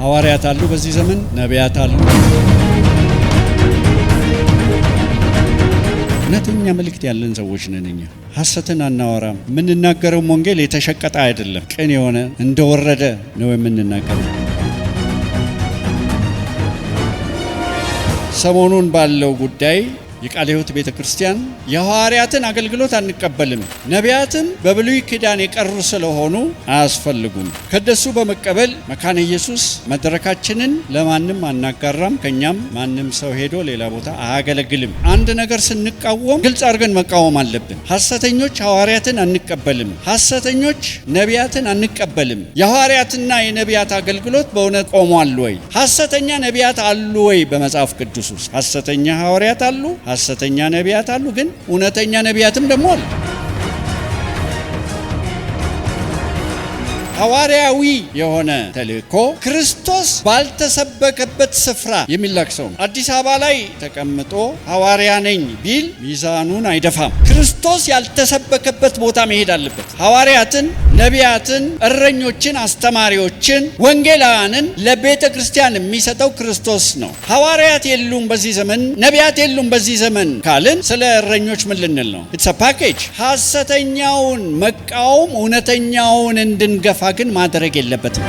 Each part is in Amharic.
ሐዋርያት አሉ፣ በዚህ ዘመን ነቢያት አሉ። እውነተኛ መልእክት ያለን ሰዎች ነን እኛ። ሐሰትን አናወራም። የምንናገረው ወንጌል የተሸቀጠ አይደለም፣ ቅን የሆነ እንደወረደ ነው የምንናገረው። ሰሞኑን ባለው ጉዳይ የቃለ ሕይወት ቤተክርስቲያን የሐዋርያትን አገልግሎት አንቀበልም፣ ነቢያትን በብሉይ ኪዳን የቀሩ ስለሆኑ አያስፈልጉም፣ ከደሱ በመቀበል መካነ ኢየሱስ መድረካችንን ለማንም አናጋራም፣ ከኛም ማንም ሰው ሄዶ ሌላ ቦታ አያገለግልም። አንድ ነገር ስንቃወም ግልጽ አድርገን መቃወም አለብን። ሐሰተኞች ሐዋርያትን አንቀበልም፣ ሐሰተኞች ነቢያትን አንቀበልም። የሐዋርያትና የነቢያት አገልግሎት በእውነት ቆሟል ወይ? ሐሰተኛ ነቢያት አሉ ወይ? በመጽሐፍ ቅዱስ ውስጥ ሐሰተኛ ሐዋርያት አሉ፣ ሐሰተኛ ነቢያት አሉ፣ ግን እውነተኛ ነቢያትም ደግሞ አሉ። ሐዋርያዊ የሆነ ተልእኮ ክርስቶስ ባልተሰበከበት ስፍራ የሚላክ ሰው ነው። አዲስ አበባ ላይ ተቀምጦ ሐዋርያ ነኝ ቢል ሚዛኑን አይደፋም። ክርስቶስ ያልተሰበከበት ቦታ መሄድ አለበት። ሐዋርያትን፣ ነቢያትን፣ እረኞችን፣ አስተማሪዎችን፣ ወንጌላውያንን ለቤተ ክርስቲያን የሚሰጠው ክርስቶስ ነው። ሐዋርያት የሉም በዚህ ዘመን፣ ነቢያት የሉም በዚህ ዘመን ካልን ስለ እረኞች ምን ልንል ነው? ኢትስ አ ፓኬጅ። ሐሰተኛውን መቃወም እውነተኛውን እንድንገፋ ግን ማድረግ የለበትም።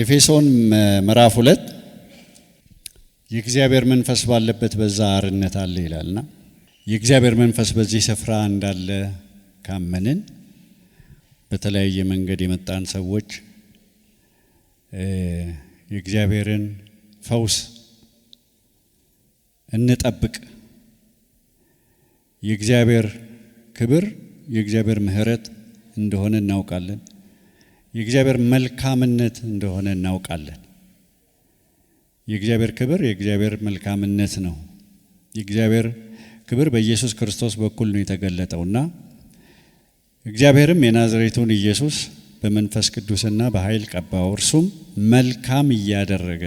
ኤፌሶን ምዕራፍ 2 የእግዚአብሔር መንፈስ ባለበት በዛ አርነት አለ ይላልና የእግዚአብሔር መንፈስ በዚህ ስፍራ እንዳለ ካመንን በተለያየ መንገድ የመጣን ሰዎች የእግዚአብሔርን ፈውስ እንጠብቅ። የእግዚአብሔር ክብር የእግዚአብሔር ምሕረት እንደሆነ እናውቃለን። የእግዚአብሔር መልካምነት እንደሆነ እናውቃለን። የእግዚአብሔር ክብር የእግዚአብሔር መልካምነት ነው። የእግዚአብሔር ክብር በኢየሱስ ክርስቶስ በኩል ነው የተገለጠውና እግዚአብሔርም የናዝሬቱን ኢየሱስ በመንፈስ ቅዱስና በኃይል ቀባው፣ እርሱም መልካም እያደረገ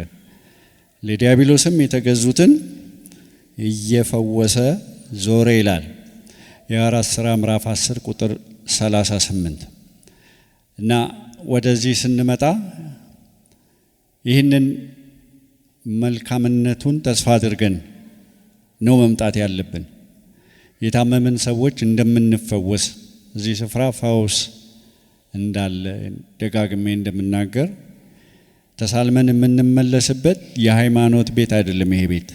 ለዲያብሎስም የተገዙትን እየፈወሰ ዞረ ይላል። የሐዋርያት ሥራ ምዕራፍ 10 ቁጥር 38 እና ወደዚህ ስንመጣ ይህንን መልካምነቱን ተስፋ አድርገን ነው መምጣት ያለብን። የታመምን ሰዎች እንደምንፈወስ እዚህ ስፍራ ፈውስ እንዳለ ደጋግሜ እንደምናገር ተሳልመን የምንመለስበት የሃይማኖት ቤት አይደለም። ይሄ ቤት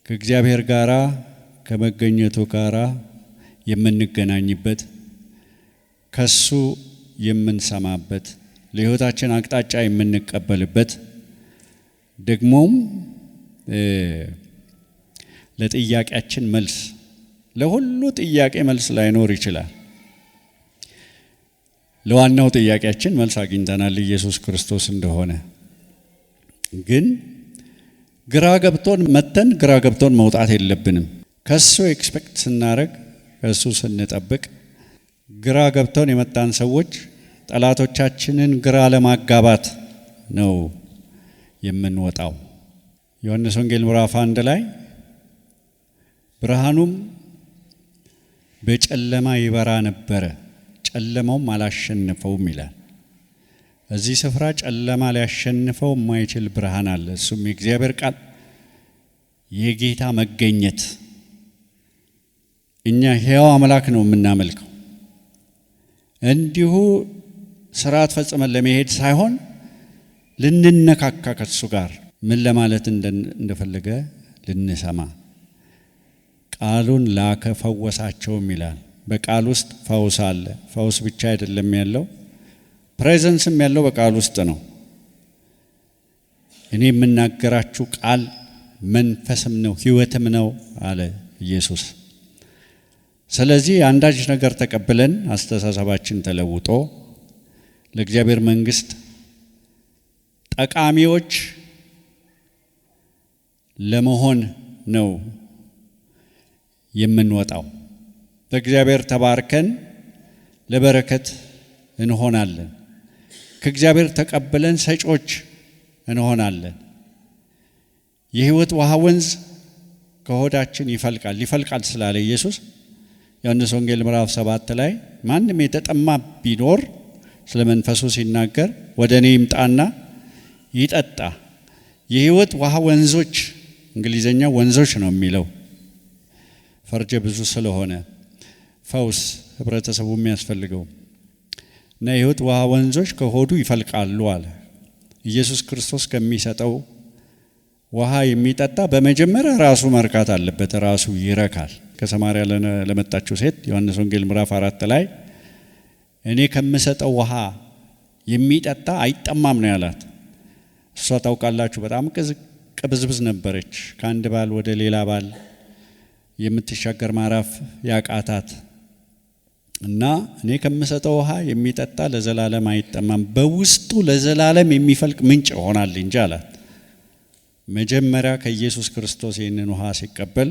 ከእግዚአብሔር ጋራ ከመገኘቱ ጋራ የምንገናኝበት፣ ከሱ የምንሰማበት፣ ለሕይወታችን አቅጣጫ የምንቀበልበት፣ ደግሞም ለጥያቄያችን መልስ፣ ለሁሉ ጥያቄ መልስ ላይኖር ይችላል። ለዋናው ጥያቄያችን መልስ አግኝተናል፣ ኢየሱስ ክርስቶስ እንደሆነ። ግን ግራ ገብቶን መተን ግራ ገብቶን መውጣት የለብንም። ከሱ ኤክስፔክት ስናደርግ፣ ከሱ ስንጠብቅ፣ ግራ ገብቶን የመጣን ሰዎች ጠላቶቻችንን ግራ ለማጋባት ነው የምንወጣው። ዮሐንስ ወንጌል ምዕራፍ 1 ላይ ብርሃኑም በጨለማ ይበራ ነበረ፣ ጨለማውም አላሸነፈውም ይላል። እዚህ ስፍራ ጨለማ ሊያሸንፈው የማይችል ብርሃን አለ። እሱም የእግዚአብሔር ቃል፣ የጌታ መገኘት። እኛ ሕያው አምላክ ነው የምናመልከው። እንዲሁ ስርዓት ፈጽመን ለመሄድ ሳይሆን ልንነካካ ከሱ ጋር ምን ለማለት እንደፈለገ ልንሰማ ቃሉን ላከ ፈወሳቸውም ይላል። በቃል ውስጥ ፈውስ አለ። ፈውስ ብቻ አይደለም ያለው፣ ፕሬዘንስም ያለው በቃል ውስጥ ነው። እኔ የምናገራችሁ ቃል መንፈስም ነው ሕይወትም ነው አለ ኢየሱስ። ስለዚህ አንዳች ነገር ተቀብለን አስተሳሰባችን ተለውጦ ለእግዚአብሔር መንግስት ጠቃሚዎች ለመሆን ነው የምንወጣው። በእግዚአብሔር ተባርከን ለበረከት እንሆናለን። ከእግዚአብሔር ተቀብለን ሰጪዎች እንሆናለን። የሕይወት ውሃ ወንዝ ከሆዳችን ይፈልቃል ስላለ ኢየሱስ ዮሐንስ ወንጌል ምዕራፍ 7 ላይ ማንም የተጠማ ቢኖር ስለ መንፈሱ ሲናገር ወደ እኔ ይምጣና ይጠጣ። የሕይወት ውሃ ወንዞች፣ እንግሊዘኛ ወንዞች ነው የሚለው ፈርጀ ብዙ ስለሆነ ፈውስ ህብረተሰቡ የሚያስፈልገው እና የሕይወት ውሃ ወንዞች ከሆዱ ይፈልቃሉ አለ። ኢየሱስ ክርስቶስ ከሚሰጠው ውሃ የሚጠጣ በመጀመሪያ ራሱ መርካት አለበት፣ ራሱ ይረካል። ከሰማርያ ለመጣችው ሴት ዮሐንስ ወንጌል ምዕራፍ 4 ላይ እኔ ከምሰጠው ውሃ የሚጠጣ አይጠማም ነው ያላት። እሷ ታውቃላችሁ በጣም ቅብዝብዝ ነበረች። ከአንድ ባል ወደ ሌላ ባል የምትሻገር ማራፍ ያቃታት እና እኔ ከምሰጠው ውሃ የሚጠጣ ለዘላለም አይጠማም፣ በውስጡ ለዘላለም የሚፈልቅ ምንጭ ይሆናል እንጂ አላት። መጀመሪያ ከኢየሱስ ክርስቶስ ይህንን ውሃ ሲቀበል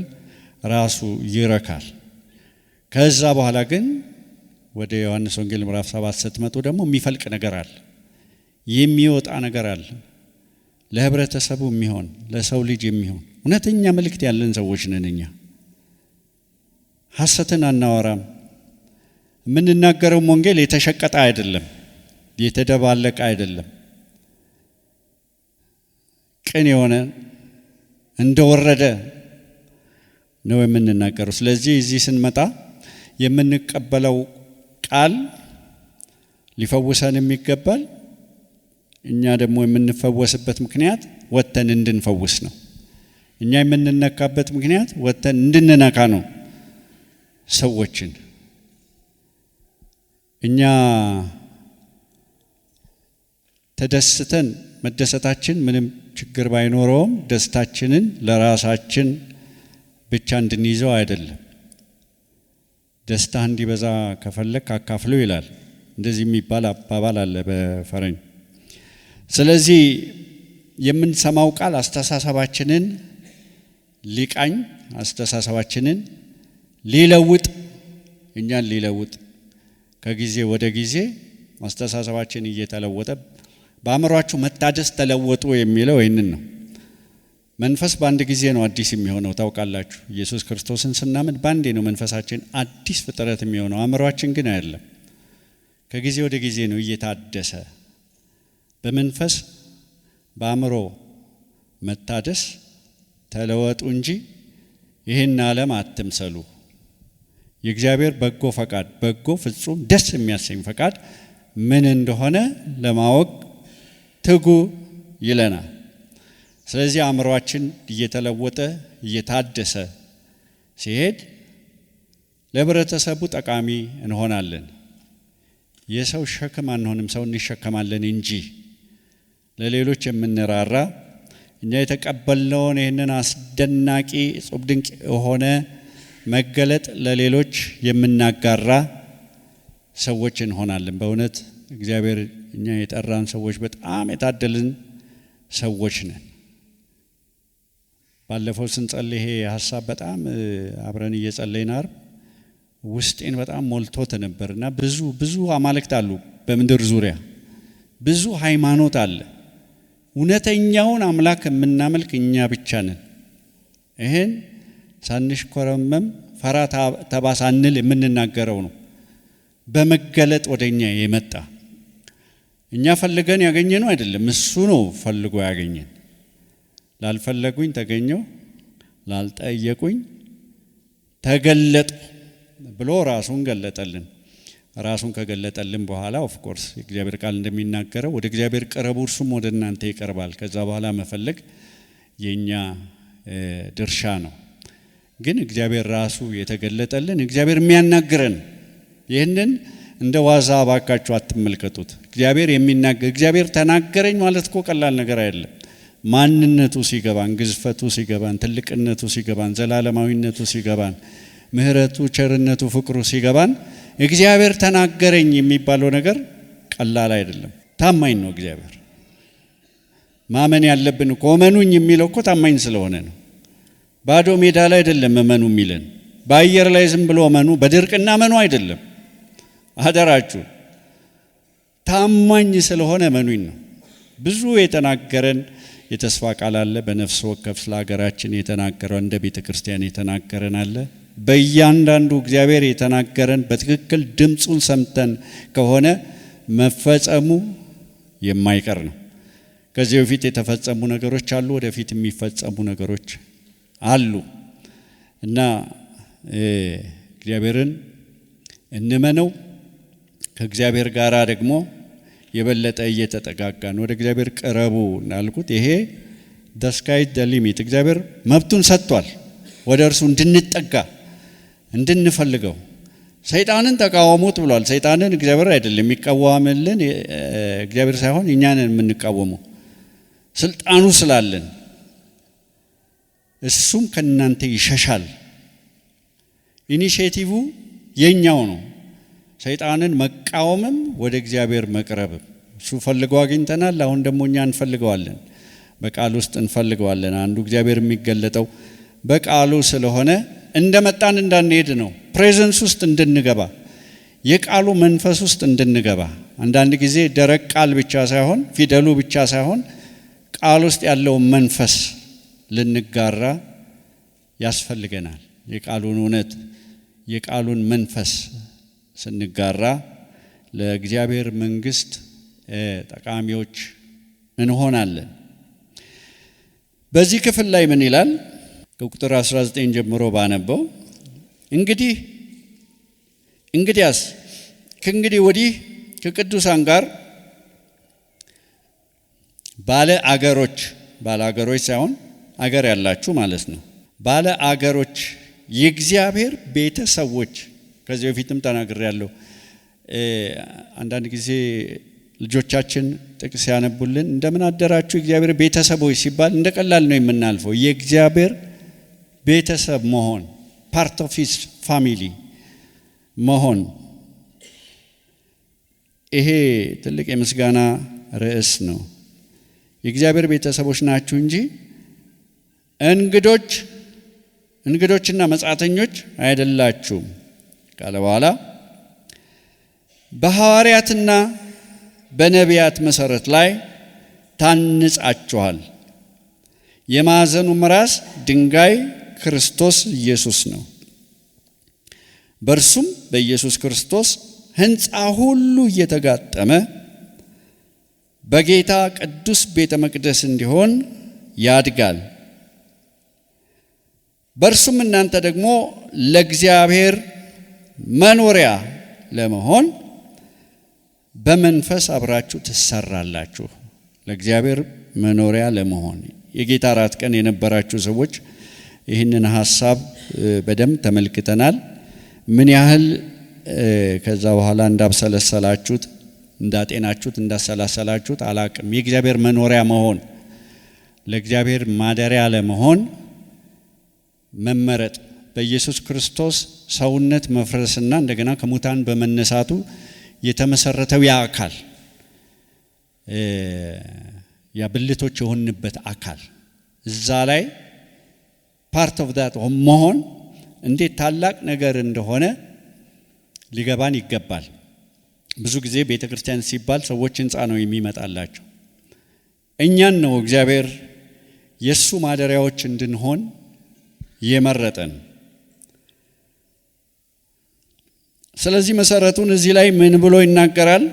ራሱ ይረካል። ከዛ በኋላ ግን ወደ ዮሐንስ ወንጌል ምዕራፍ 7 ስትመጡ ደግሞ የሚፈልቅ ነገር አለ፣ የሚወጣ ነገር አለ። ለህብረተሰቡ የሚሆን ለሰው ልጅ የሚሆን እውነተኛ መልእክት ያለን ሰዎች ነን እኛ። ሐሰትን አናወራም። የምንናገረው ወንጌል የተሸቀጠ አይደለም፣ የተደባለቀ አይደለም። ቅን የሆነ እንደወረደ ነው የምንናገረው። ስለዚህ እዚህ ስንመጣ የምንቀበለው ቃል ሊፈውሰን የሚገባል። እኛ ደግሞ የምንፈወስበት ምክንያት ወተን እንድንፈውስ ነው። እኛ የምንነካበት ምክንያት ወተን እንድንነካ ነው ሰዎችን። እኛ ተደስተን መደሰታችን ምንም ችግር ባይኖረውም ደስታችንን ለራሳችን ብቻ እንድንይዘው አይደለም። ደስታ እንዲበዛ ከፈለክ አካፍለው ይላል። እንደዚህ የሚባል አባባል አለ በፈረንጅ። ስለዚህ የምንሰማው ቃል አስተሳሰባችንን ሊቃኝ፣ አስተሳሰባችንን ሊለውጥ፣ እኛን ሊለውጥ ከጊዜ ወደ ጊዜ አስተሳሰባችን እየተለወጠ በአእምሯችሁ መታደስ ተለወጡ የሚለው ይህንን ነው። መንፈስ በአንድ ጊዜ ነው አዲስ የሚሆነው ታውቃላችሁ። ኢየሱስ ክርስቶስን ስናምን በአንዴ ነው መንፈሳችን አዲስ ፍጥረት የሚሆነው። አእምሯችን ግን አይደለም፣ ከጊዜ ወደ ጊዜ ነው እየታደሰ። በመንፈስ በአእምሮ መታደስ ተለወጡ እንጂ ይህን ዓለም አትምሰሉ። የእግዚአብሔር በጎ ፈቃድ፣ በጎ ፍጹም ደስ የሚያሰኝ ፈቃድ ምን እንደሆነ ለማወቅ ትጉ ይለናል። ስለዚህ አእምሯችን እየተለወጠ እየታደሰ ሲሄድ ለህብረተሰቡ ጠቃሚ እንሆናለን። የሰው ሸክም አንሆንም፣ ሰው እንሸከማለን እንጂ ለሌሎች የምንራራ እኛ የተቀበልነውን ይህንን አስደናቂ እጹብ ድንቅ የሆነ መገለጥ ለሌሎች የምናጋራ ሰዎች እንሆናለን። በእውነት እግዚአብሔር እኛ የጠራን ሰዎች በጣም የታደልን ሰዎች ነን። ባለፈው ስንጸልይ ይሄ ሐሳብ በጣም አብረን እየጸለይን ዓርብ ውስጤን በጣም ሞልቶት ነበርና ብዙ አማልክት አሉ በምድር ዙሪያ፣ ብዙ ሃይማኖት አለ። እውነተኛውን አምላክ የምናመልክ እኛ ብቻ ነን። ይሄን ሳንሽኮረመም ፈራ ተባ ሳንል የምንናገረው ነው። በመገለጥ ወደኛ የመጣ እኛ ፈልገን ያገኘነው አይደለም፣ እሱ ነው ፈልጎ ያገኘን። ላልፈለጉኝ ተገኘው፣ ላልጠየቁኝ ተገለጡ ብሎ ራሱን ገለጠልን። ራሱን ከገለጠልን በኋላ ኦፍ ኮርስ የእግዚአብሔር ቃል እንደሚናገረው ወደ እግዚአብሔር ቅረቡ እርሱም ወደ እናንተ ይቀርባል። ከዛ በኋላ መፈለግ የኛ ድርሻ ነው። ግን እግዚአብሔር ራሱ የተገለጠልን፣ እግዚአብሔር የሚያናግረን፣ ይህንን እንደ ዋዛ ባካችሁ አትመልከቱት። እግዚአብሔር የሚናገር፣ እግዚአብሔር ተናገረኝ ማለት እኮ ቀላል ነገር አይደለም። ማንነቱ ሲገባን፣ ግዝፈቱ ሲገባን፣ ትልቅነቱ ሲገባን፣ ዘላለማዊነቱ ሲገባን፣ ምሕረቱ፣ ቸርነቱ፣ ፍቅሩ ሲገባን እግዚአብሔር ተናገረኝ የሚባለው ነገር ቀላል አይደለም። ታማኝ ነው እግዚአብሔር። ማመን ያለብን እኮ እመኑኝ የሚለው እኮ ታማኝ ስለሆነ ነው። ባዶ ሜዳ ላይ አይደለም እመኑ የሚለን፣ በአየር ላይ ዝም ብሎ እመኑ፣ በድርቅና እመኑ አይደለም። አደራችሁ ታማኝ ስለሆነ መኑኝ ነው። ብዙ የተናገረን የተስፋ ቃል አለ። በነፍስ ወከፍ ስለ ሀገራችን የተናገረው እንደ ቤተ ክርስቲያን የተናገረን አለ። በእያንዳንዱ እግዚአብሔር የተናገረን በትክክል ድምፁን ሰምተን ከሆነ መፈጸሙ የማይቀር ነው። ከዚህ በፊት የተፈጸሙ ነገሮች አሉ፣ ወደፊት የሚፈጸሙ ነገሮች አሉ እና እግዚአብሔርን እንመነው። ከእግዚአብሔር ጋራ ደግሞ የበለጠ እየተጠጋጋን ወደ እግዚአብሔር ቀረቡ እንዳልኩት ይሄ the sky is the limit። እግዚአብሔር መብቱን ሰጥቷል ወደ እርሱ እንድንጠጋ እንድንፈልገው። ሰይጣንን ተቃወሙት ብሏል። ሰይጣንን እግዚአብሔር አይደለም የሚቃወምልን፣ እግዚአብሔር ሳይሆን እኛን የምንቃወመው ስልጣኑ ስላለን እሱም ከናንተ ይሸሻል። ኢኒሼቲቭ የኛው ነው። ሰይጣንን መቃወምም ወደ እግዚአብሔር መቅረብም እሱ ፈልገው አግኝተናል። አሁን ደግሞ እኛ እንፈልገዋለን፣ በቃል ውስጥ እንፈልገዋለን። አንዱ እግዚአብሔር የሚገለጠው በቃሉ ስለሆነ እንደመጣን እንዳንሄድ ነው። ፕሬዘንስ ውስጥ እንድንገባ፣ የቃሉ መንፈስ ውስጥ እንድንገባ። አንዳንድ ጊዜ ደረቅ ቃል ብቻ ሳይሆን ፊደሉ ብቻ ሳይሆን ቃል ውስጥ ያለው መንፈስ ልንጋራ ያስፈልገናል። የቃሉን እውነት የቃሉን መንፈስ ስንጋራ ለእግዚአብሔር መንግስት ጠቃሚዎች እንሆናለን። በዚህ ክፍል ላይ ምን ይላል? ከቁጥር 19 ጀምሮ ባነበው እንግዲያስ ከእንግዲህ ወዲህ ከቅዱሳን ጋር ባለ አገሮች ሳይሆን አገር ያላችሁ ማለት ነው። ባለ አገሮች የእግዚአብሔር ቤተሰቦች። ከዚህ በፊትም ተናግሬያለሁ። አንዳንድ ጊዜ ልጆቻችን ጥቅስ ያነቡልን እንደምን አደራችሁ የእግዚአብሔር ቤተሰቦች ሲባል እንደ ቀላል ነው የምናልፈው። የእግዚአብሔር ቤተሰብ መሆን ፓርት ኦፍ ሂዝ ፋሚሊ መሆን ይሄ ትልቅ የምስጋና ርዕስ ነው። የእግዚአብሔር ቤተሰቦች ናችሁ እንጂ እንግዶችና መጻተኞች አይደላችሁም ካለ በኋላ በሐዋርያትና በነቢያት መሰረት ላይ ታንጻችኋል። የማዕዘኑም ራስ ድንጋይ ክርስቶስ ኢየሱስ ነው። በእርሱም በኢየሱስ ክርስቶስ ሕንፃ ሁሉ እየተጋጠመ በጌታ ቅዱስ ቤተ መቅደስ እንዲሆን ያድጋል። በእርሱም እናንተ ደግሞ ለእግዚአብሔር መኖሪያ ለመሆን በመንፈስ አብራችሁ ትሰራላችሁ። ለእግዚአብሔር መኖሪያ ለመሆን የጌታ እራት ቀን የነበራችሁ ሰዎች ይህንን ሐሳብ በደንብ ተመልክተናል። ምን ያህል ከዛ በኋላ እንዳብሰለሰላችሁት፣ እንዳጤናችሁት፣ እንዳሰላሰላችሁት አላቅም። የእግዚአብሔር መኖሪያ መሆን፣ ለእግዚአብሔር ማደሪያ ለመሆን መመረጥ፣ በኢየሱስ ክርስቶስ ሰውነት መፍረስና እንደገና ከሙታን በመነሳቱ የተመሰረተው ያ አካል ያ ብልቶች የሆንበት አካል እዛ ላይ ፓርት ኦፍ ዳት መሆን እንዴት ታላቅ ነገር እንደሆነ ሊገባን ይገባል። ብዙ ጊዜ ቤተ ክርስቲያን ሲባል ሰዎች ሕንፃ ነው የሚመጣላቸው። እኛን ነው እግዚአብሔር የሱ ማደሪያዎች እንድንሆን የመረጠን። ስለዚህ መሰረቱን እዚህ ላይ ምን ብሎ ይናገራል?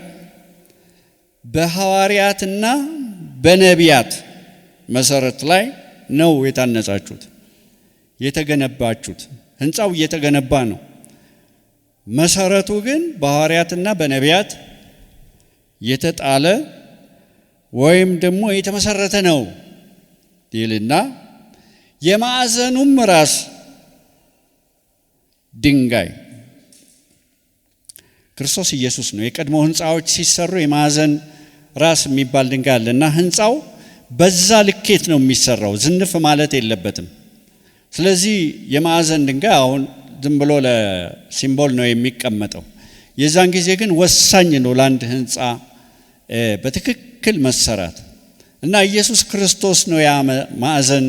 በሐዋርያትና በነቢያት መሰረት ላይ ነው የታነጻችሁት፣ የተገነባችሁት። ሕንፃው እየተገነባ ነው። መሰረቱ ግን በሐዋርያትና በነቢያት የተጣለ ወይም ደግሞ የተመሰረተ ነው ይልና የማዕዘኑም ራስ ድንጋይ ክርስቶስ ኢየሱስ ነው። የቀድሞ ሕንፃዎች ሲሰሩ የማዕዘን ራስ የሚባል ድንጋይ አለና ሕንፃው በዛ ልኬት ነው የሚሰራው፣ ዝንፍ ማለት የለበትም። ስለዚህ የማዕዘን ድንጋይ አሁን ዝም ብሎ ለሲምቦል ነው የሚቀመጠው። የዛን ጊዜ ግን ወሳኝ ነው ለአንድ ሕንፃ በትክክል መሰራት እና ኢየሱስ ክርስቶስ ነው ያ ማዕዘን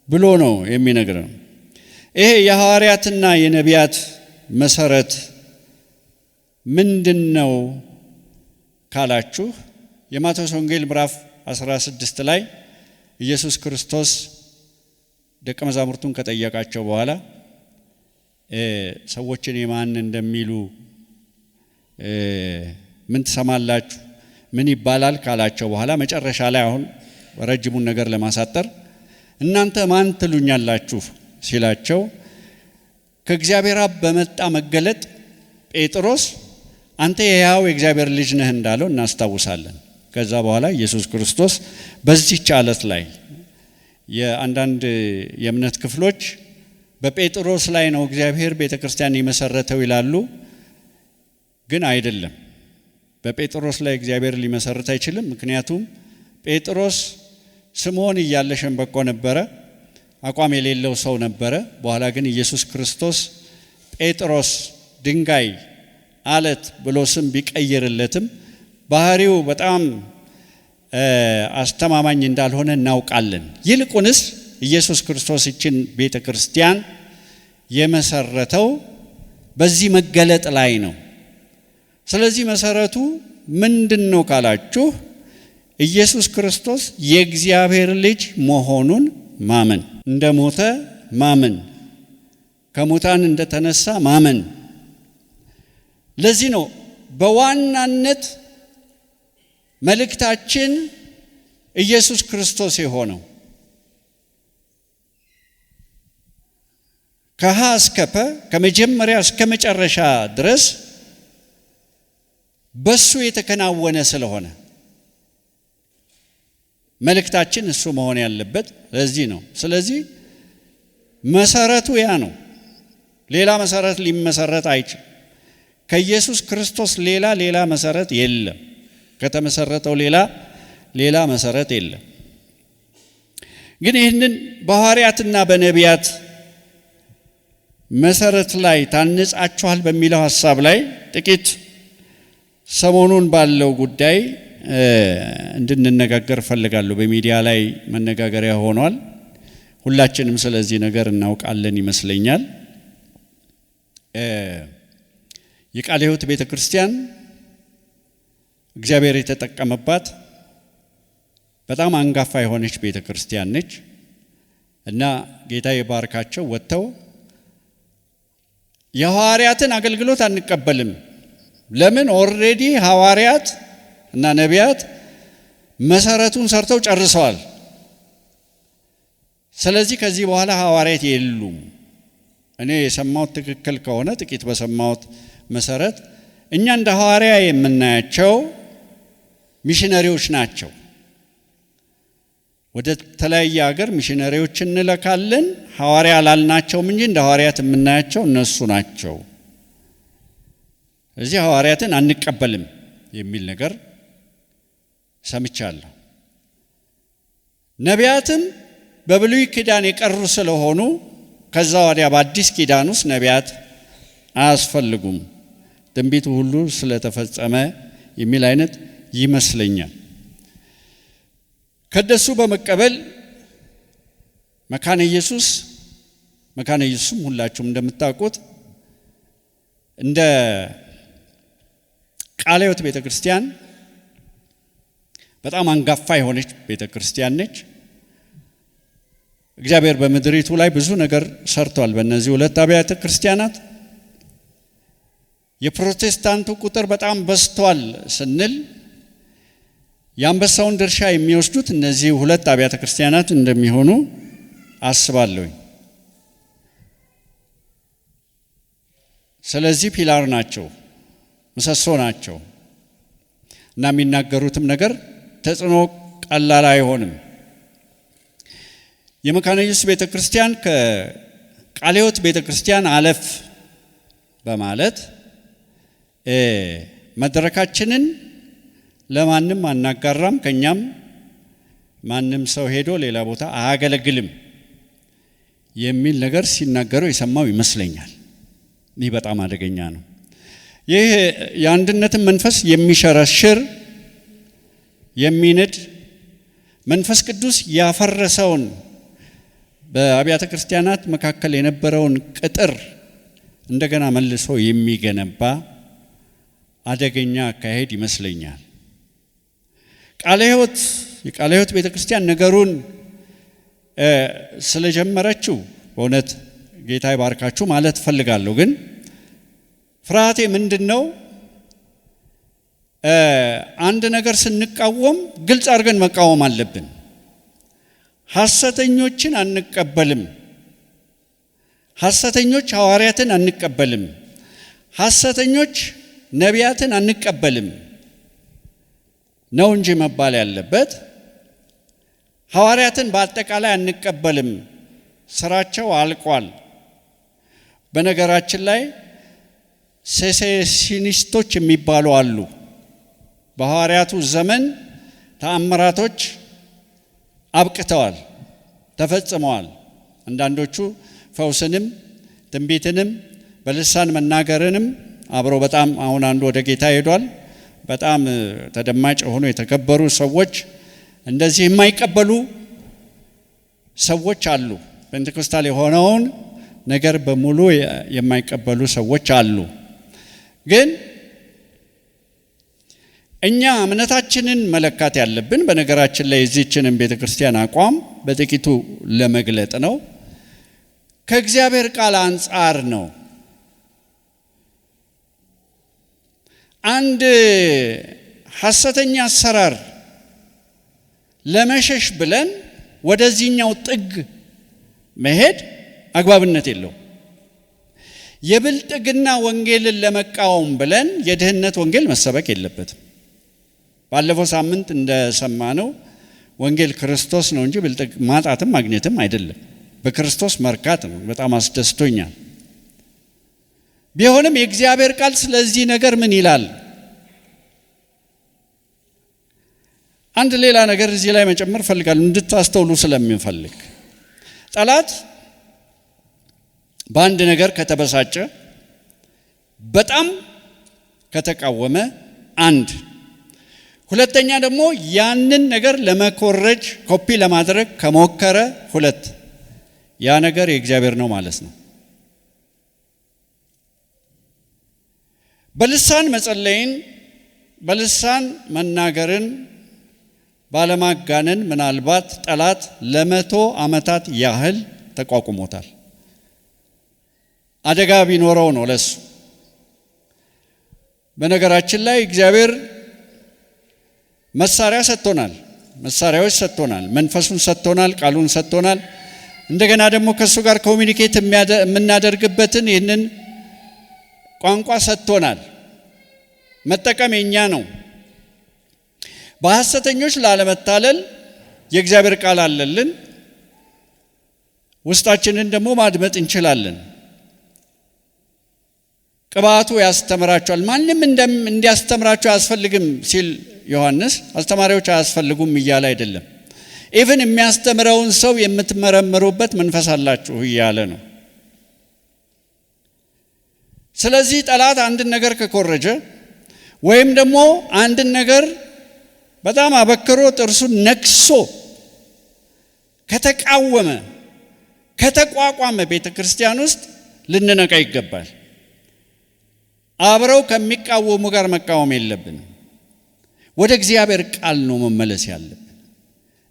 ብሎ ነው የሚነግረው። ይሄ የሐዋርያትና የነቢያት መሰረት ምንድነው ካላችሁ የማቴዎስ ወንጌል ምዕራፍ 16 ላይ ኢየሱስ ክርስቶስ ደቀ መዛሙርቱን ከጠየቃቸው በኋላ ሰዎችን የማን እንደሚሉ ምን ትሰማላችሁ ምን ይባላል ካላቸው በኋላ መጨረሻ ላይ አሁን ረጅሙን ነገር ለማሳጠር እናንተ ማን ትሉኛላችሁ ሲላቸው ከእግዚአብሔር አብ በመጣ መገለጥ ጴጥሮስ አንተ የሕያው የእግዚአብሔር ልጅ ነህ እንዳለው እናስታውሳለን። ከዛ በኋላ ኢየሱስ ክርስቶስ በዚህች ዓለት ላይ የአንዳንድ የእምነት ክፍሎች በጴጥሮስ ላይ ነው እግዚአብሔር ቤተክርስቲያን የመሰረተው ይላሉ። ግን አይደለም። በጴጥሮስ ላይ እግዚአብሔር ሊመሰርት አይችልም። ምክንያቱም ጴጥሮስ ስምዖን እያለ ሸምበቆ ነበረ፣ አቋም የሌለው ሰው ነበረ። በኋላ ግን ኢየሱስ ክርስቶስ ጴጥሮስ ድንጋይ አለት ብሎ ስም ቢቀይርለትም ባህሪው በጣም አስተማማኝ እንዳልሆነ እናውቃለን። ይልቁንስ ኢየሱስ ክርስቶስ ይችን ቤተክርስቲያን የመሰረተው በዚህ መገለጥ ላይ ነው። ስለዚህ መሰረቱ ምንድነው ካላችሁ ኢየሱስ ክርስቶስ የእግዚአብሔር ልጅ መሆኑን ማመን፣ እንደሞተ ማመን፣ ከሙታን እንደተነሳ ማመን። ለዚህ ነው በዋናነት መልእክታችን ኢየሱስ ክርስቶስ የሆነው። ከሀ እስከ ፐ ከመጀመሪያ እስከ መጨረሻ ድረስ በሱ የተከናወነ ስለሆነ መልእክታችን እሱ መሆን ያለበት ለዚህ ነው። ስለዚህ መሰረቱ ያ ነው። ሌላ መሰረት ሊመሰረት አይችልም። ከኢየሱስ ክርስቶስ ሌላ መሰረት የለም። ከተመሰረተው ሌላ መሰረት የለም። ግን ይህንን በሐዋርያትና በነቢያት መሰረት ላይ ታንጻችኋል በሚለው ሐሳብ ላይ ጥቂት ሰሞኑን ባለው ጉዳይ እንድንነጋገር ፈልጋለሁ። በሚዲያ ላይ መነጋገሪያ ሆኗል። ሁላችንም ስለዚህ ነገር እናውቃለን ይመስለኛል። የቃለ ሕይወት ቤተክርስቲያን እግዚአብሔር የተጠቀመባት በጣም አንጋፋ የሆነች ቤተክርስቲያን ነች እና ጌታ ይባርካቸው ወጥተው የሐዋርያትን አገልግሎት አንቀበልም። ለምን? ኦሬዲ ሐዋርያት እና ነቢያት መሰረቱን ሰርተው ጨርሰዋል። ስለዚህ ከዚህ በኋላ ሐዋርያት የሉም። እኔ የሰማሁት ትክክል ከሆነ ጥቂት በሰማሁት መሰረት እኛ እንደ ሐዋርያ የምናያቸው ሚሽነሪዎች ናቸው። ወደ ተለያየ ሀገር ሚሽነሪዎች እንልካለን። ሐዋርያ አላልናቸውም እንጂ እንደ ሐዋርያት የምናያቸው እነሱ ናቸው። እዚህ ሐዋርያትን አንቀበልም የሚል ነገር ሰምቻለሁ። ነቢያትም በብሉይ ኪዳን የቀሩ ስለሆኑ ከዛ ወዲያ በአዲስ ኪዳን ውስጥ ነቢያት አያስፈልጉም፣ ትንቢቱ ሁሉ ስለተፈጸመ የሚል አይነት ይመስለኛል። ከደሱ በመቀበል መካነ ኢየሱስም ሁላችሁም እንደምታውቁት እንደ ቃለ ሕይወት ቤተክርስቲያን በጣም አንጋፋ የሆነች ቤተክርስቲያን ነች። እግዚአብሔር በምድሪቱ ላይ ብዙ ነገር ሰርቷል። በእነዚህ ሁለት አብያተ ክርስቲያናት የፕሮቴስታንቱ ቁጥር በጣም በዝቷል ስንል የአንበሳውን ድርሻ የሚወስዱት እነዚህ ሁለት አብያተ ክርስቲያናት እንደሚሆኑ አስባለሁ። ስለዚህ ፒላር ናቸው፣ ምሰሶ ናቸው እና የሚናገሩትም ነገር ተጽዕኖ ቀላል አይሆንም። የመካነ ኢየሱስ ቤተክርስቲያን ከቃለ ሕይወት ቤተክርስቲያን አለፍ በማለት መድረካችንን ለማንም አናጋራም፣ ከኛም ማንም ሰው ሄዶ ሌላ ቦታ አያገለግልም የሚል ነገር ሲናገሩ የሰማው ይመስለኛል። ይህ በጣም አደገኛ ነው። ይህ የአንድነትን መንፈስ የሚሸረሽር የሚንድ መንፈስ ቅዱስ ያፈረሰውን በአብያተ ክርስቲያናት መካከል የነበረውን ቅጥር እንደገና መልሶ የሚገነባ አደገኛ አካሄድ ይመስለኛል። የቃለ ሕይወት ቤተክርስቲያን ነገሩን ስለጀመረችው በእውነት ጌታ ይባርካችሁ ማለት ፈልጋለሁ። ግን ፍርሃቴ ምንድነው? አንድ ነገር ስንቃወም ግልጽ አድርገን መቃወም አለብን። ሐሰተኞችን አንቀበልም። ሐሰተኞች ሐዋርያትን አንቀበልም። ሐሰተኞች ነቢያትን አንቀበልም ነው እንጂ መባል ያለበት ሐዋርያትን በአጠቃላይ አንቀበልም፣ ስራቸው አልቋል። በነገራችን ላይ ሴሴሽኒስቶች የሚባሉ አሉ። በሐዋርያቱ ዘመን ተአምራቶች አብቅተዋል፣ ተፈጽመዋል። አንዳንዶቹ ፈውስንም ትንቢትንም በልሳን መናገርንም አብሮ በጣም አሁን አንዱ ወደ ጌታ ሄዷል። በጣም ተደማጭ ሆኖ የተከበሩ ሰዎች እንደዚህ የማይቀበሉ ሰዎች አሉ። ፔንቴኮስታል የሆነውን ነገር በሙሉ የማይቀበሉ ሰዎች አሉ። ግን እኛ እምነታችንን መለካት ያለብን በነገራችን ላይ እዚህችንን ቤተክርስቲያን አቋም በጥቂቱ ለመግለጥ ነው፣ ከእግዚአብሔር ቃል አንጻር ነው። አንድ ሐሰተኛ አሰራር ለመሸሽ ብለን ወደዚህኛው ጥግ መሄድ አግባብነት የለው። የብልጥግና ወንጌልን ለመቃወም ብለን የድህነት ወንጌል መሰበክ የለበትም። ባለፈው ሳምንት እንደሰማነው ወንጌል ክርስቶስ ነው እንጂ ማጣትም ማግኘትም አይደለም። በክርስቶስ መርካት ነው። በጣም አስደስቶኛል። ቢሆንም የእግዚአብሔር ቃል ስለዚህ ነገር ምን ይላል? አንድ ሌላ ነገር እዚህ ላይ መጨመር ፈልጋለሁ እንድታስተውሉ ስለምፈልግ። ጠላት በአንድ ነገር ከተበሳጨ፣ በጣም ከተቃወመ አንድ፣ ሁለተኛ ደግሞ ያንን ነገር ለመኮረጅ ኮፒ ለማድረግ ከሞከረ ሁለት፣ ያ ነገር የእግዚአብሔር ነው ማለት ነው። በልሳን መጸለይን በልሳን መናገርን ባለማጋነን ምናልባት ጠላት ለ100 ዓመታት ያህል ተቋቁሞታል። አደጋ ቢኖረው ነው ለሱ። በነገራችን ላይ እግዚአብሔር መሳሪያ ሰጥቶናል፣ መሳሪያዎች ሰጥቶናል፣ መንፈሱን ሰጥቶናል፣ ቃሉን ሰጥቶናል። እንደገና ደግሞ ከሱ ጋር ኮሚኒኬት የምናደርግበትን ይህንን ቋንቋ ሰጥቶናል። መጠቀም የኛ ነው። በሐሰተኞች ላለመታለል የእግዚአብሔር ቃል አለልን። ውስጣችንን ደግሞ ማድመጥ እንችላለን። ቅባቱ ያስተምራቸዋል። ማንም እንዲያስተምራቸው አያስፈልግም ሲል ዮሐንስ አስተማሪዎች አያስፈልጉም እያለ አይደለም። ኢቭን የሚያስተምረውን ሰው የምትመረምሩበት መንፈስ አላችሁ እያለ ነው። ስለዚህ ጠላት አንድን ነገር ከኮረጀ ወይም ደግሞ አንድን ነገር በጣም አበክሮ ጥርሱን ነክሶ ከተቃወመ ከተቋቋመ ቤተክርስቲያን ውስጥ ልንነቃ ይገባል። አብረው ከሚቃወሙ ጋር መቃወም የለብንም። ወደ እግዚአብሔር ቃል ነው መመለስ ያለብን።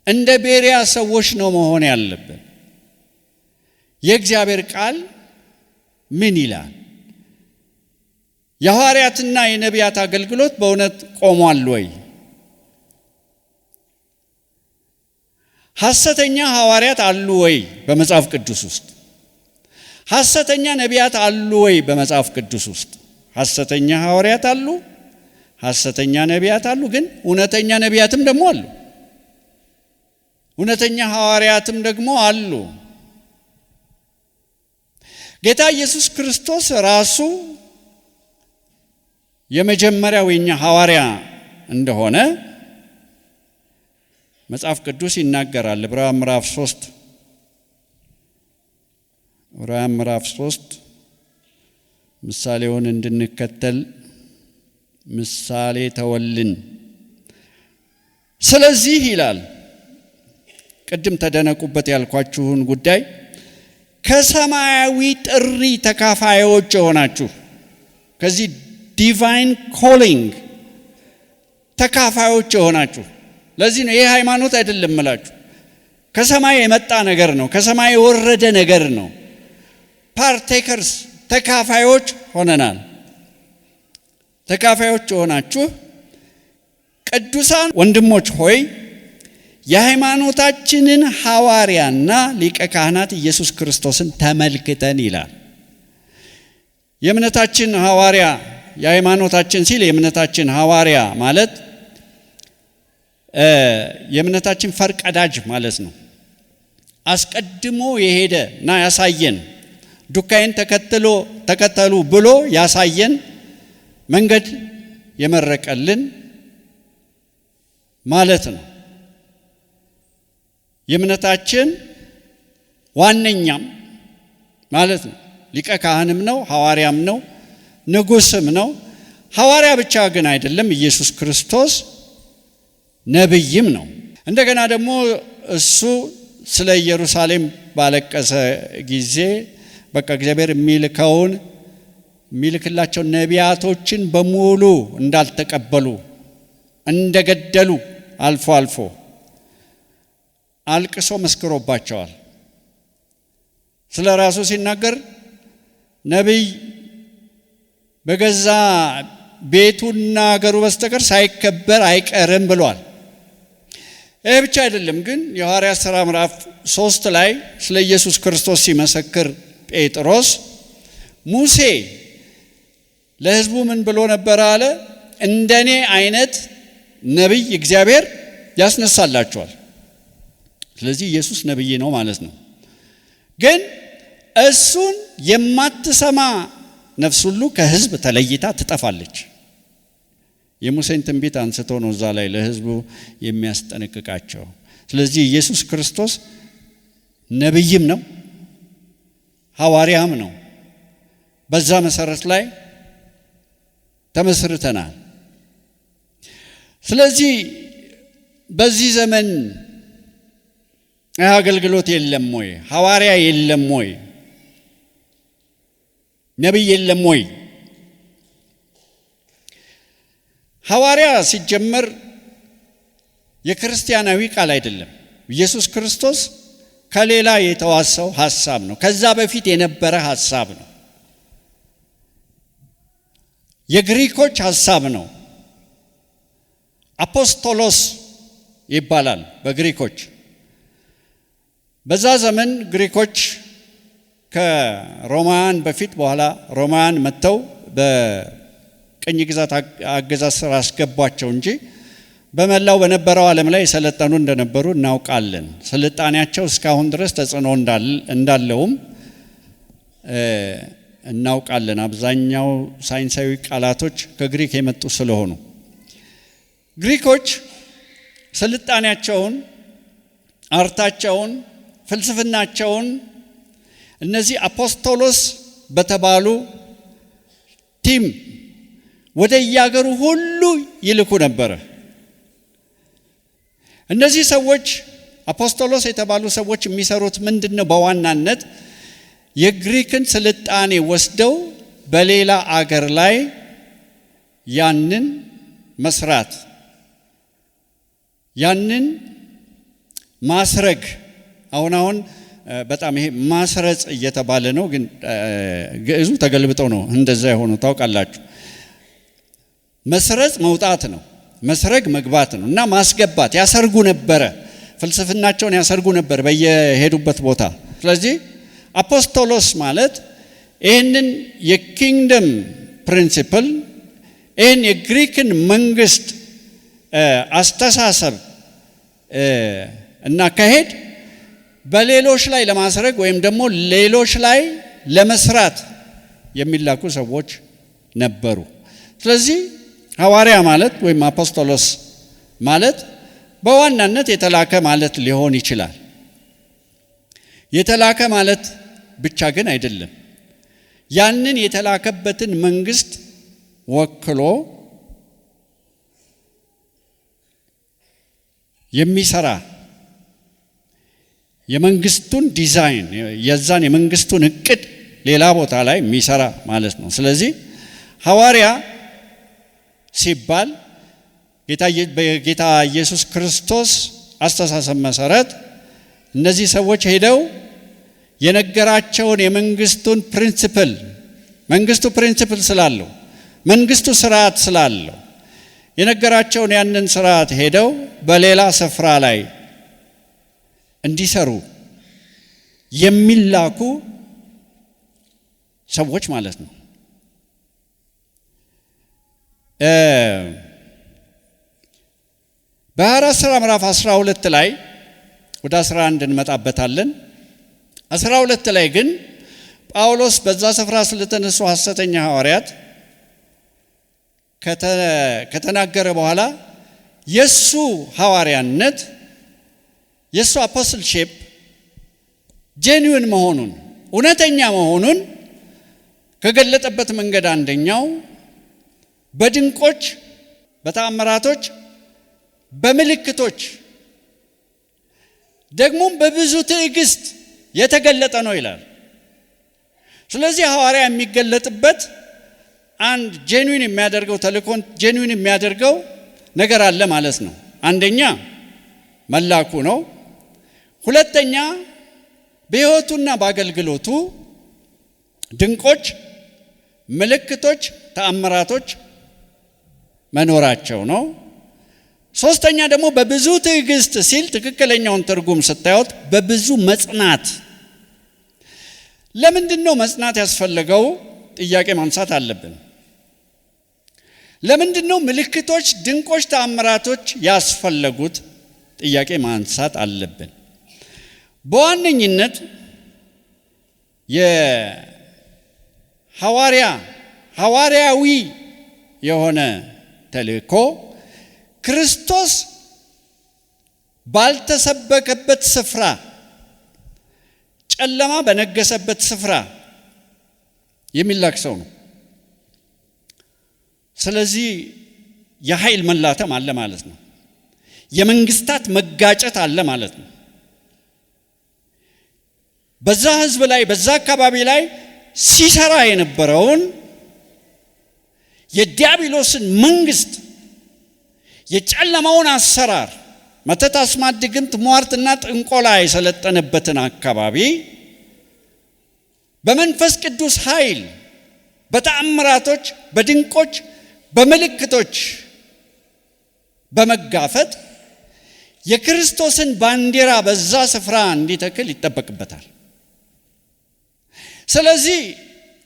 እንደ ቤሪያ ሰዎች ነው መሆን ያለብን። የእግዚአብሔር ቃል ምን ይላል? የሐዋርያትና የነቢያት አገልግሎት በእውነት ቆሟል ወይ? ሐሰተኛ ሐዋርያት አሉ ወይ በመጽሐፍ ቅዱስ ውስጥ? ሐሰተኛ ነቢያት አሉ ወይ በመጽሐፍ ቅዱስ ውስጥ? ሐሰተኛ ሐዋርያት አሉ፣ ሐሰተኛ ነቢያት አሉ። ግን እውነተኛ ነቢያትም ደግሞ አሉ፣ እውነተኛ ሐዋርያትም ደግሞ አሉ። ጌታ ኢየሱስ ክርስቶስ ራሱ የመጀመሪያው የኛ ሐዋርያ እንደሆነ መጽሐፍ ቅዱስ ይናገራል። ዕብራውያን ምዕራፍ 3 ምሳሌውን እንድንከተል ምሳሌ ተወልን። ስለዚህ ይላል፣ ቅድም ተደነቁበት ያልኳችሁን ጉዳይ ከሰማያዊ ጥሪ ተካፋዮች የሆናችሁ ከዚህ ዲቫይን ኮሊንግ ተካፋዮች የሆናችሁ ለዚህ ነው ይሄ ሃይማኖት አይደለም እላችሁ። ከሰማይ የመጣ ነገር ነው። ከሰማይ የወረደ ነገር ነው። ፓርቴከርስ ተካፋዮች ሆነናል። ተካፋዮች ሆናችሁ ቅዱሳን ወንድሞች ሆይ የሃይማኖታችንን ሐዋርያና ሊቀ ካህናት ኢየሱስ ክርስቶስን ተመልክተን ይላል። የእምነታችን ሐዋርያ የሃይማኖታችን ሲል የእምነታችን ሐዋርያ ማለት የእምነታችን ፈርቀዳጅ ማለት ነው። አስቀድሞ የሄደና ያሳየን ዱካዬን ተከተሉ ብሎ ያሳየን መንገድ የመረቀልን ማለት ነው። የእምነታችን ዋነኛም ማለት ነው። ሊቀ ካህንም ነው፣ ሐዋርያም ነው፣ ንጉስም ነው። ሐዋርያ ብቻ ግን አይደለም፣ ኢየሱስ ክርስቶስ ነብይም ነው። እንደገና ደግሞ እሱ ስለ ኢየሩሳሌም ባለቀሰ ጊዜ በቃ እግዚአብሔር የሚልክላቸው ነቢያቶችን በሙሉ እንዳልተቀበሉ እንደገደሉ አልፎ አልፎ አልቅሶ መስክሮባቸዋል። ስለ ራሱ ሲናገር ነቢይ በገዛ ቤቱና ሀገሩ በስተቀር ሳይከበር አይቀርም ብሏል። ይህ ብቻ አይደለም ግን የሐዋርያት ሥራ ምዕራፍ 3 ላይ ስለ ኢየሱስ ክርስቶስ ሲመሰክር ጴጥሮስ ሙሴ ለሕዝቡ ምን ብሎ ነበር አለ? እንደኔ አይነት ነቢይ እግዚአብሔር ያስነሳላቸዋል። ስለዚህ ኢየሱስ ነቢይ ነው ማለት ነው። ግን እሱን የማትሰማ ነፍስ ሁሉ ከሕዝብ ተለይታ ትጠፋለች። የሙሴን ትንቢት አንስቶ ነው እዛ ላይ ለሕዝቡ የሚያስጠነቅቃቸው። ስለዚህ ኢየሱስ ክርስቶስ ነቢይም ነው ሐዋርያም ነው። በዛ መሰረት ላይ ተመስርተናል። ስለዚህ በዚህ ዘመን አገልግሎት የለም ወይ? ሐዋርያ የለም ወይ? ነቢይ የለም ወይ? ሐዋርያ ሲጀመር የክርስቲያናዊ ቃል አይደለም። ኢየሱስ ክርስቶስ ከሌላ የተዋሰው ሐሳብ ነው። ከዛ በፊት የነበረ ሐሳብ ነው። የግሪኮች ሐሳብ ነው። አፖስቶሎስ ይባላል በግሪኮች። በዛ ዘመን ግሪኮች ከሮማውያን በፊት በኋላ ሮማውያን መጥተው በቅኝ ግዛት አገዛዝ ስር አስገቧቸው እንጂ በመላው በነበረው ዓለም ላይ የሰለጠኑ እንደነበሩ እናውቃለን። ስልጣኔያቸው እስካሁን ድረስ ተጽዕኖ እንዳለውም እናውቃለን። አብዛኛው ሳይንሳዊ ቃላቶች ከግሪክ የመጡ ስለሆኑ ግሪኮች ስልጣኔያቸውን፣ አርታቸውን፣ ፍልስፍናቸውን እነዚህ አፖስቶሎስ በተባሉ ቲም ወደ የአገሩ ሁሉ ይልኩ ነበረ። እነዚህ ሰዎች አፖስቶሎስ የተባሉ ሰዎች የሚሰሩት ምንድነው? በዋናነት የግሪክን ስልጣኔ ወስደው በሌላ አገር ላይ ያንን መስራት፣ ያንን ማስረግ። አሁን በጣም ይሄ ማስረጽ እየተባለ ነው፣ ግን ግዕዙ ተገልብጠው ነው እንደዛ የሆኑ ታውቃላችሁ። መስረጽ መውጣት ነው፣ መስረግ መግባት ነው። እና ማስገባት ያሰርጉ ነበረ፣ ፍልስፍናቸውን ያሰርጉ ነበር በየሄዱበት ቦታ። ስለዚህ አፖስቶሎስ ማለት ይህንን የኪንግደም ፕሪንሲፕል ይህን የግሪክን መንግስት አስተሳሰብ እና ካሄድ በሌሎች ላይ ለማስረግ ወይም ደግሞ ሌሎች ላይ ለመስራት የሚላኩ ሰዎች ነበሩ። ስለዚህ ሐዋርያ ማለት ወይም አፖስቶሎስ ማለት በዋናነት የተላከ ማለት ሊሆን ይችላል። የተላከ ማለት ብቻ ግን አይደለም። ያንን የተላከበትን መንግስት ወክሎ የሚሰራ የመንግስቱን ዲዛይን የዛን የመንግስቱን እቅድ ሌላ ቦታ ላይ የሚሰራ ማለት ነው። ስለዚህ ሐዋርያ ሲባል በጌታ ኢየሱስ ክርስቶስ አስተሳሰብ መሰረት እነዚህ ሰዎች ሄደው የነገራቸውን የመንግስቱን ፕሪንሲፕል መንግስቱ ፕሪንሲፕል ስላለው መንግስቱ ስርዓት ስላለው የነገራቸውን ያንን ስርዓት ሄደው በሌላ ስፍራ ላይ እንዲሰሩ የሚላኩ ሰዎች ማለት ነው። በሐዋርያት ሥራ ምዕራፍ 12 ላይ ወደ 11 እንመጣበታለን። 12 ላይ ግን ጳውሎስ በዛ ስፍራ ስለተነሱ ሐሰተኛ ሐዋርያት ከተናገረ በኋላ የሱ ሐዋርያነት የሱ አፖስትልሺፕ ጄኒዩን መሆኑን እውነተኛ መሆኑን ከገለጠበት መንገድ አንደኛው በድንቆች፣ በተአምራቶች፣ በምልክቶች ደግሞም በብዙ ትዕግስት የተገለጠ ነው ይላል። ስለዚህ ሐዋርያ የሚገለጥበት አንድ ጄኒዩን የሚያደርገው ተልእኮን ጄኒዩን የሚያደርገው ነገር አለ ማለት ነው። አንደኛ መላኩ ነው። ሁለተኛ በሕይወቱና በአገልግሎቱ ድንቆች፣ ምልክቶች፣ ተአምራቶች መኖራቸው ነው። ሶስተኛ ደግሞ በብዙ ትዕግስት ሲል ትክክለኛውን ትርጉም ስታዩት በብዙ መጽናት። ለምንድነው መጽናት ያስፈልገው? ጥያቄ ማንሳት አለብን። ለምንድነው ምልክቶች፣ ድንቆች፣ ተአምራቶች ያስፈለጉት? ጥያቄ ማንሳት አለብን። በዋነኝነት ሐዋርያዊ የሆነ ተልእኮ ክርስቶስ ባልተሰበከበት ስፍራ፣ ጨለማ በነገሰበት ስፍራ የሚላክ ሰው ነው። ስለዚህ የኃይል መላተም አለ ማለት ነው። የመንግስታት መጋጨት አለ ማለት ነው። በዛ ህዝብ ላይ በዛ አካባቢ ላይ ሲሰራ የነበረውን የዲያብሎስን መንግስት የጨለማውን አሰራር መተት፣ አስማት፣ ድግምት፣ ሟርትና ጥንቆላ የሰለጠነበትን አካባቢ በመንፈስ ቅዱስ ኃይል በተአምራቶች፣ በድንቆች፣ በምልክቶች በመጋፈጥ የክርስቶስን ባንዲራ በዛ ስፍራ እንዲተክል ይጠበቅበታል። ስለዚህ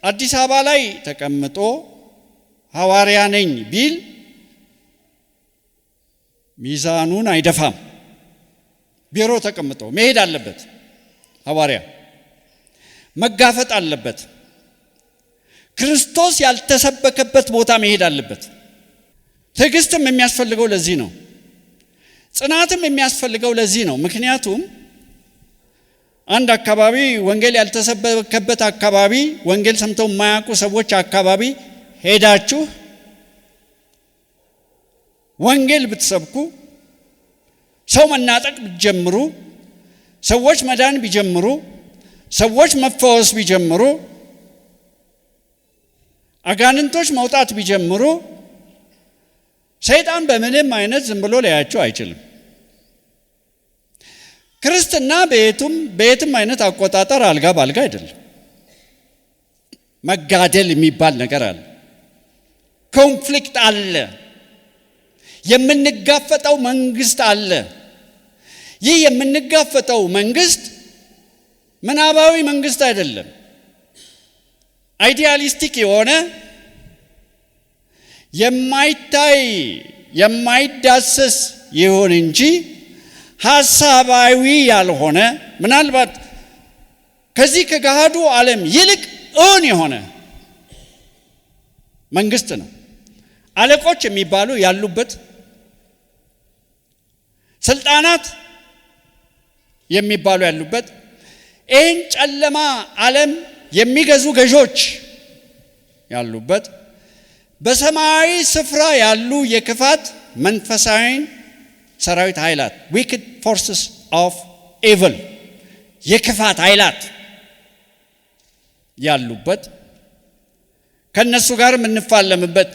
አዲስ አበባ ላይ ተቀምጦ ሐዋርያ ነኝ ቢል ሚዛኑን አይደፋም። ቢሮ ተቀምጦ መሄድ አለበት። ሐዋርያ መጋፈጥ አለበት። ክርስቶስ ያልተሰበከበት ቦታ መሄድ አለበት። ትዕግስትም የሚያስፈልገው ለዚህ ነው። ጽናትም የሚያስፈልገው ለዚህ ነው። ምክንያቱም አንድ አካባቢ ወንጌል ያልተሰበከበት አካባቢ፣ ወንጌል ሰምተው የማያውቁ ሰዎች አካባቢ ሄዳችሁ ወንጌል ብትሰብኩ፣ ሰው መናጠቅ ቢጀምሩ፣ ሰዎች መዳን ቢጀምሩ፣ ሰዎች መፈወስ ቢጀምሩ፣ አጋንንቶች መውጣት ቢጀምሩ ሰይጣን በምንም አይነት ዝም ብሎ ሊያያቸው አይችልም። ክርስትና በየትም አይነት አቆጣጠር አልጋ ባልጋ አይደለም። መጋደል የሚባል ነገር አለ። ኮንፍሊክት አለ። የምንጋፈጠው መንግስት አለ። ይህ የምንጋፈጠው መንግስት ምናባዊ መንግስት አይደለም። አይዲያሊስቲክ የሆነ የማይታይ የማይዳሰስ ይሁን እንጂ ሐሳባዊ ያልሆነ ምናልባት ከዚህ ከገሃዱ ዓለም ይልቅ እውን የሆነ መንግስት ነው። አለቆች የሚባሉ ያሉበት፣ ስልጣናት የሚባሉ ያሉበት፣ ይህን ጨለማ ዓለም የሚገዙ ገዦች ያሉበት፣ በሰማያዊ ስፍራ ያሉ የክፋት መንፈሳዊ ሰራዊት ኃይላት wicked forces of evil የክፋት ኃይላት ያሉበት፣ ከነሱ ጋር የምንፋለምበት፣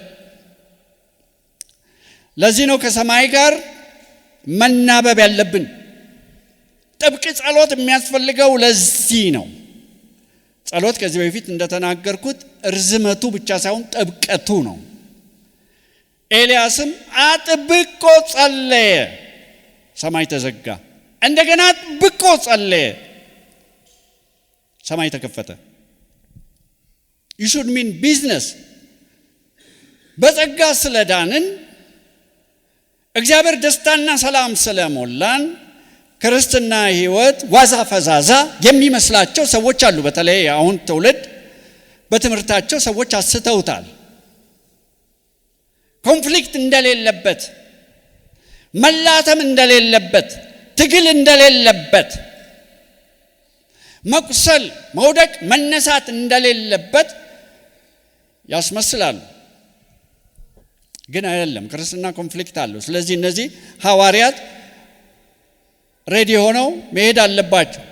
ለዚህ ነው ከሰማይ ጋር መናበብ ያለብን። ጥብቅ ጸሎት የሚያስፈልገው ለዚህ ነው። ጸሎት ከዚህ በፊት እንደተናገርኩት ርዝመቱ ብቻ ሳይሆን ጥብቀቱ ነው። ኤልያስም አጥብቆ ጸለየ፣ ሰማይ ተዘጋ። እንደገና አጥብቆ ጸለየ፣ ሰማይ ተከፈተ። you should mean business። በጸጋ ስለዳንን እግዚአብሔር ደስታና ሰላም ስለሞላን ክርስትና ህይወት ዋዛ ፈዛዛ የሚመስላቸው ሰዎች አሉ። በተለይ አሁን ትውልድ በትምህርታቸው ሰዎች አስተውታል። ኮንፍሊክት እንደሌለበት፣ መላተም እንደሌለበት፣ ትግል እንደሌለበት፣ መቁሰል፣ መውደቅ፣ መነሳት እንደሌለበት ያስመስላሉ። ግን አይደለም። ክርስትና ኮንፍሊክት አለው። ስለዚህ እነዚህ ሐዋርያት ሬዲ ሆነው መሄድ አለባቸው።